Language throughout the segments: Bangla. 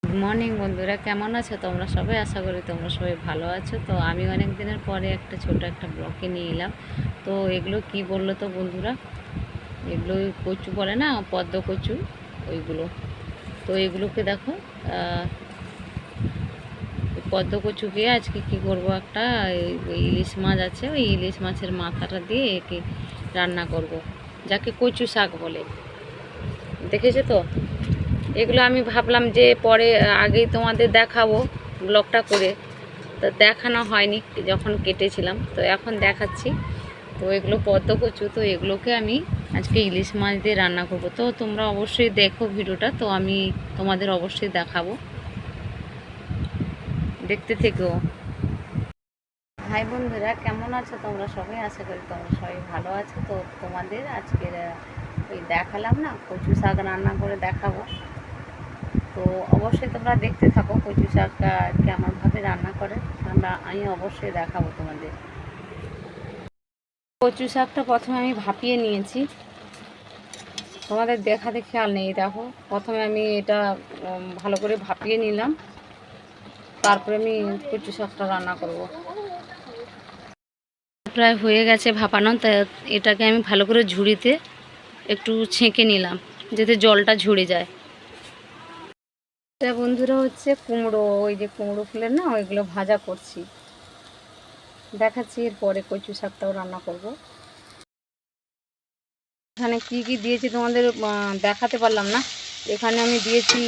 গুড মর্নিং বন্ধুরা, কেমন আছো তোমরা সবাই? আশা করি তোমরা সবাই ভালো আছো। তো আমি অনেক দিনের পরে একটা ছোট একটা ব্লগে নিয়ে এলাম। তো এগুলো কি বললো তো বন্ধুরা, এগুলো কচু বলে না, পদ্ম কচু, ওইগুলো। তো এগুলোকে দেখো, পদ্ম কচুকে আজকে কি করব, একটা ওই ইলিশ মাছ আছে, ওই ইলিশ মাছের মাথাটা দিয়ে একে রান্না করব, যাকে কচু শাক বলে। দেখেছো তো? এগুলো আমি ভাবলাম যে পরে আগেই তোমাদের দেখাবো ব্লগটা করে, তো দেখানো হয়নি যখন কেটেছিলাম, তো এখন দেখাচ্ছি। তো এগুলো পদ্ম কচু, তো এগুলোকে আমি আজকে ইলিশ মাছ দিয়ে রান্না করব। তো তোমরা অবশ্যই দেখো ভিডিওটা, তো আমি তোমাদের অবশ্যই দেখাবো, দেখতে থেকো। হাই বন্ধুরা, কেমন আছো তোমরা সবাই? আশা করি তোমরা সবাই ভালো আছো। তো তোমাদের আজকের ওই দেখালাম না, কচু শাক রান্না করে দেখাবো। তো অবশ্যই তোমরা দেখতে থাকো কচু শাকটা কেমনভাবে রান্না করে, আমি অবশ্যই দেখাবো তোমাদের। কচু শাকটা প্রথমে আমি ভাপিয়ে নিয়েছি, তোমাদের দেখাতে খেয়াল নেই। দেখো, প্রথমে আমি এটা ভালো করে ভাপিয়ে নিলাম, তারপরে আমি কচু শাকটা রান্না করব। প্রায় হয়ে গেছে ভাপানো, তা এটাকে আমি ভালো করে ঝুড়িতে একটু ছেঁকে নিলাম, যাতে জলটা ঝরে যায়। এটা বন্ধুরা হচ্ছে কুমড়ো, ওই যে কুমড়ো ফুলের না, ওইগুলো ভাজা করছি, দেখাচ্ছি। এরপরে কচু শাকটাও রান্না করব। এখানে কি কি দিয়েছি তোমাদের দেখাতে পারলাম না। এখানে আমি দিয়েছি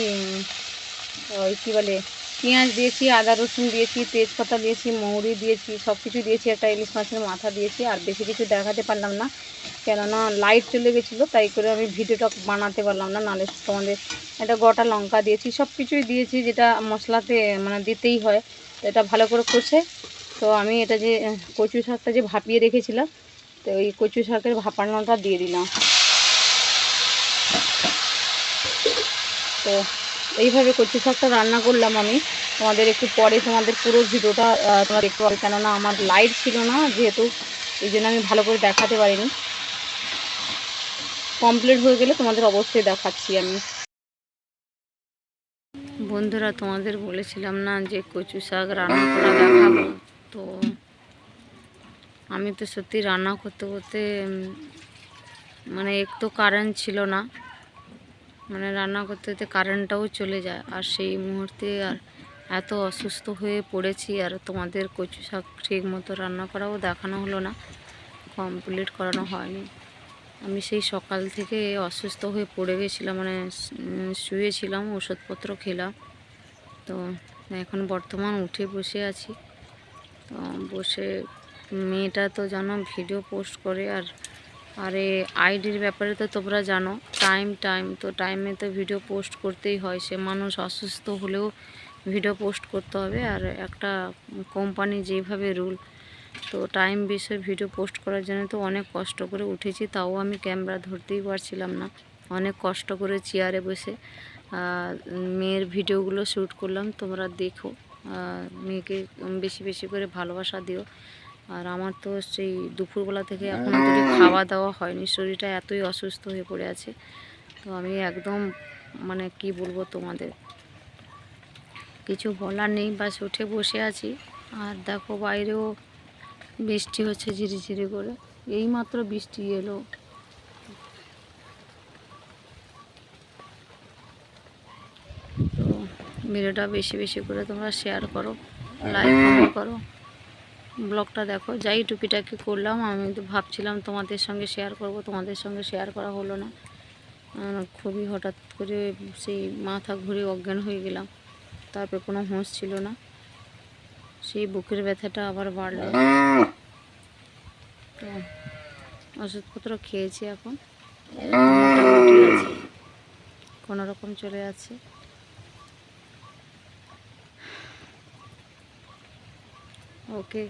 ওই কী বলে, পেঁয়াজ দিয়েছি, আদা রসুন দিয়েছি, তেজপাতা দিয়েছি, মৌরি দিয়েছি, সব কিছু দিয়েছি। একটা ইলিশ মাছের মাথা দিয়েছি, আর বেশি কিছু দেখাতে পারলাম না, কেননা লাইট চলে গেছিলো, তাই করে আমি ভিডিওটা বানাতে পারলাম না। নাহলে তোমাদের একটা গোটা লঙ্কা দিয়েছি, সব কিছুই দিয়েছি যেটা মশলাতে মানে দিতেই হয়। তো এটা ভালো করে কষে, তো আমি এটা যে কচু শাকটা যে ভাপিয়ে রেখেছিলাম, তো ওই কচু শাকের ভাপানোটা দিয়ে দিলাম। তো এইভাবে কচু শাকটা রান্না করলাম আমি। তোমাদের একটু পরে তোমাদের পুরো ভিডিওটা তোমরা দেখতে পাবে, কেননা আমার লাইট ছিল না যেহেতু, এই জন্য আমি ভালো করে দেখাতে পারিনি। কমপ্লিট হয়ে গেলে তোমাদের অবশ্যই দেখাচ্ছি আমি। বন্ধুরা, তোমাদের বলেছিলাম না যে কচু শাক রান্না করা দেখাবো। তো আমি তো সত্যি রান্না করতে করতে মানে একটু কারেন্ট ছিল না, মানে রান্না করতে করতে কারেন্টটাও চলে যায়, আর সেই মুহূর্তে আর এত অসুস্থ হয়ে পড়েছি, আর তোমাদের কচু শাক ঠিক মতো রান্না করাও দেখানো হলো না, কমপ্লিট করানো হয়নি। আমি সেই সকাল থেকে অসুস্থ হয়ে পড়ে গেছিলাম, মানে শুয়েছিলাম, ওষুধপত্র খেলাম। তো এখন বর্তমান উঠে বসে আছি। তো বসে মেয়েটা তো জানো ভিডিও পোস্ট করে, আর এই আইডির ব্যাপারে তো তোমরা জানো, টাইম তো টাইমে তো ভিডিও পোস্ট করতেই হয়। সে মানুষ অসুস্থ হলেও ভিডিও পোস্ট করতে হবে, আর একটা কোম্পানি যেভাবে রুল, তো টাইম বিষয়ে ভিডিও পোস্ট করার জন্য তো অনেক কষ্ট করে উঠেছি, তাও আমি ক্যামেরা ধরতেই পারছিলাম না। অনেক কষ্ট করে চেয়ারে বসে মেয়ের ভিডিওগুলো শ্যুট করলাম। তোমরা দেখো, মেয়েকে বেশি বেশি করে ভালোবাসা দিও। আর আমার তো সেই দুপুরবেলা থেকে এখনও অবধি খাওয়া দাওয়া হয়নি, শরীরটা এতই অসুস্থ হয়ে পড়ে আছে। তো আমি একদম মানে কি বলবো তোমাদের, কিছু বলার নেই, বাস উঠে বসে আছি। আর দেখো বাইরেও বৃষ্টি হচ্ছে ঝিরিঝিরি করে, এইমাত্র বৃষ্টি এলো। তো ভিডিওটা বেশি বেশি করে তোমরা শেয়ার করো, লাইক কমেন্ট করো, ব্লগটা দেখো। যাই টুকিটাকি করলাম, আমি তো ভাবছিলাম তোমাদের সঙ্গে শেয়ার করব, তোমাদের সঙ্গে শেয়ার করা হলো না। খুবই হঠাৎ করে সেই মাথা ঘুরে অজ্ঞান হয়ে গেলাম, তারপরে কোনো হুঁশ ছিল না, সেই বুকের ব্যথাটা আবার বাড়লো। তো ওষুধপত্র খেয়েছি, এখন মোটামুটি আছে, কোনো রকম চলে যাচ্ছে। ওকে।